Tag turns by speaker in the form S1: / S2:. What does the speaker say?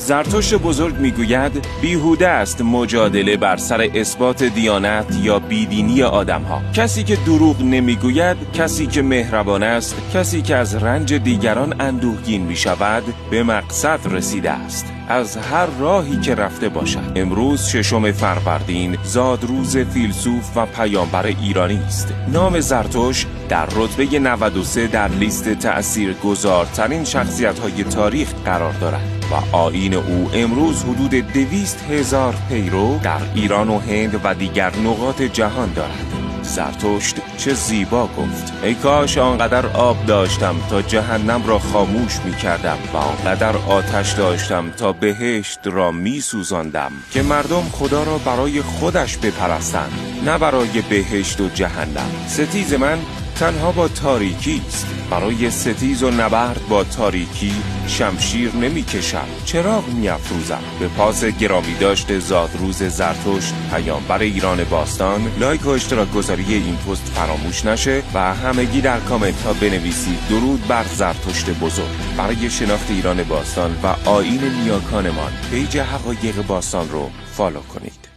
S1: زرتشت بزرگ میگوید بیهوده است مجادله بر سر اثبات دیانت یا بیدینی آدمها. کسی که دروغ نمیگوید، کسی که مهربان است، کسی که از رنج دیگران اندوهگین میشود، به مقصد رسیده است، از هر راهی که رفته باشد. امروز 6 فروردین زادروز فیلسوف و پیامبر ایرانی است. نام زرتشت در رتبه 93 در لیست تأثیرگذارترین شخصیت‌های تاریخ قرار دارد و آیین او امروز حدود 200,000 پیرو در ایران و هند و دیگر نقاط جهان دارد. زرتشت چه زیبا گفت: ای کاش آنقدر آب داشتم تا جهنم را خاموش می کردم و آنقدر آتش داشتم تا بهشت را می سوزاندم که مردم خدا را برای خودش بپرستند، نه برای بهشت و جهنم. ستیز من تنها با تاریکی است. برای ستیز و نبرد با تاریکی شمشیر نمی کشم، چراغ می افروزم. به پاس گرامی داشت زادروز زرتشت پیامبر ایران باستان، لایک و اشتراک گذاری این پست فراموش نشه و همگی در کامنت ها بنویسید درود بر زرتشت بزرگ. برای شناخت ایران باستان و آیین نیاکانمان پیج حقایق باستان رو فالو کنید.